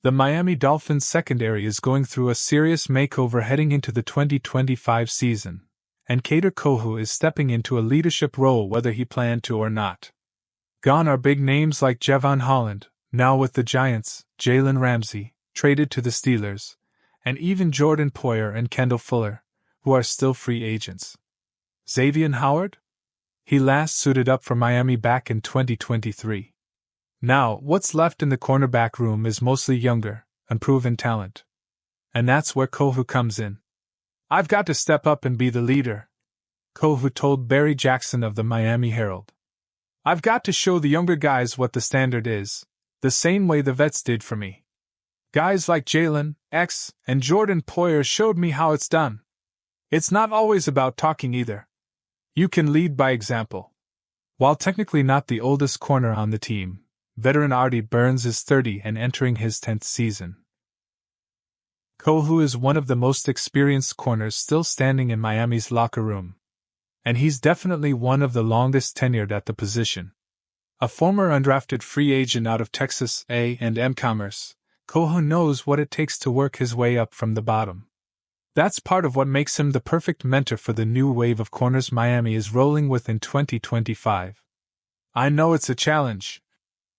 The Miami Dolphins secondary is going through a serious makeover heading into the 2025 season, and Kader Kohou is stepping into a leadership role whether he planned to or not. Gone are big names like Jevon Holland, now with the Giants, Jalen Ramsey, traded to the Steelers, and even Jordan Poyer and Kendall Fuller, who are still free agents. Xavien Howard? He last suited up for Miami back in 2023. Now, what's left in the cornerback room is mostly younger, unproven talent. And that's where Kohou comes in. "I've got to step up and be the leader," Kohou told Barry Jackson of the Miami Herald. "I've got to show the younger guys what the standard is, the same way the vets did for me. Guys like Jalen, X, and Jordan Poyer showed me how it's done. It's not always about talking either. You can lead by example." While technically not the oldest corner on the team, veteran Artie Burns is 30 and entering his 10th season. Kohou is one of the most experienced corners still standing in Miami's locker room. And he's definitely one of the longest tenured at the position. A former undrafted free agent out of Texas A&M Commerce, Kohou knows what it takes to work his way up from the bottom. That's part of what makes him the perfect mentor for the new wave of corners Miami is rolling with in 2025. "I know it's a challenge,"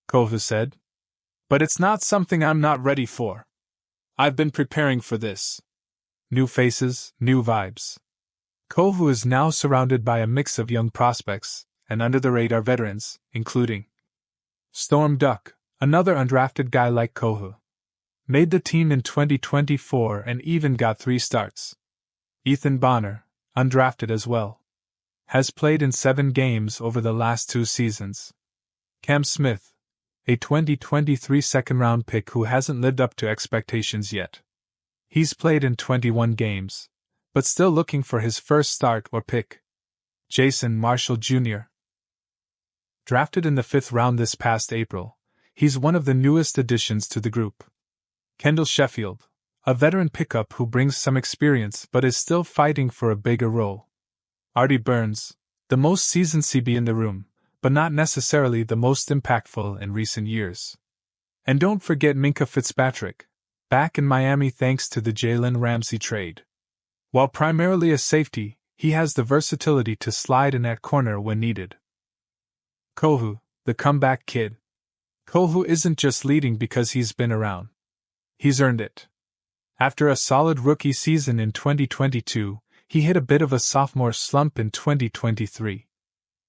Kohou said, "but it's not something I'm not ready for. I've been preparing for this." New faces, new vibes. Kohou is now surrounded by a mix of young prospects and under-the-radar veterans, including Storm Duck, another undrafted guy like Kohou. Made the team in 2024 and even got 3 starts. Ethan Bonner, undrafted as well. Has played in 7 games over the last 2 seasons. Cam Smith, a 2023 second-round pick who hasn't lived up to expectations yet. He's played in 21 games, but still looking for his first start or pick. Jason Marshall Jr. Drafted in the 5th round this past April, he's one of the newest additions to the group. Kendall Sheffield, a veteran pickup who brings some experience but is still fighting for a bigger role. Artie Burns, the most seasoned CB in the room, but not necessarily the most impactful in recent years. And don't forget Minkah Fitzpatrick, back in Miami thanks to the Jalen Ramsey trade. While primarily a safety, he has the versatility to slide in at corner when needed. Kohou, the comeback kid. Kohou isn't just leading because he's been around. He's earned it. After a solid rookie season in 2022, he hit a bit of a sophomore slump in 2023.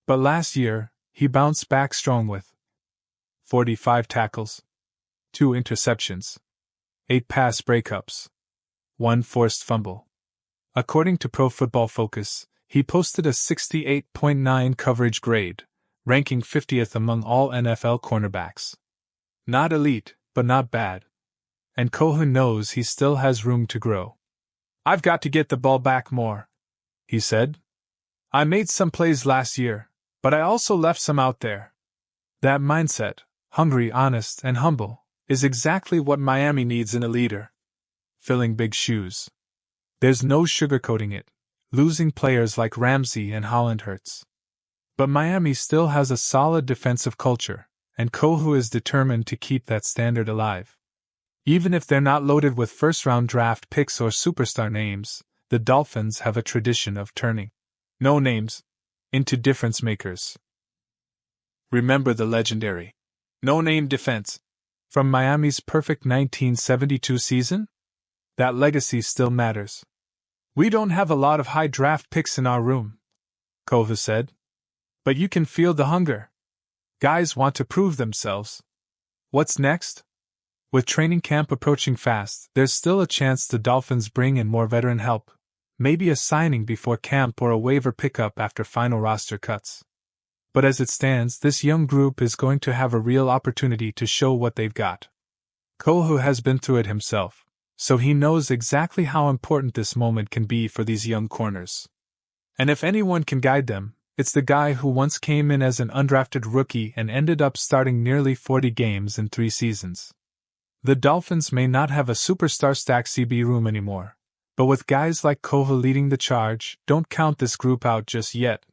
But last year, he bounced back strong with 45 tackles, 2 interceptions, 8 pass breakups, 1 forced fumble. According to Pro Football Focus, he posted a 68.9 coverage grade, ranking 50th among all NFL cornerbacks. Not elite, but not bad. And Kohou knows he still has room to grow. "I've got to get the ball back more," he said. "I made some plays last year, but I also left some out there." That mindset, hungry, honest, and humble, is exactly what Miami needs in a leader. Filling big shoes. There's no sugarcoating it. Losing players like Ramsey and Holland hurts. But Miami still has a solid defensive culture, and Kohou is determined to keep that standard alive. Even if they're not loaded with first-round draft picks or superstar names, the Dolphins have a tradition of turning no names into difference makers. Remember the legendary no-name defense from Miami's perfect 1972 season? That legacy still matters. "We don't have a lot of high draft picks in our room," Kohou said. "But you can feel the hunger. Guys want to prove themselves." What's next? With training camp approaching fast, there's still a chance the Dolphins bring in more veteran help, maybe a signing before camp or a waiver pickup after final roster cuts. But as it stands, this young group is going to have a real opportunity to show what they've got. Kohou has been through it himself, so he knows exactly how important this moment can be for these young corners. And if anyone can guide them, it's the guy who once came in as an undrafted rookie and ended up starting nearly 40 games in 3 seasons. The Dolphins may not have a superstar-stacked CB room anymore, but with guys like Kohou leading the charge, don't count this group out just yet.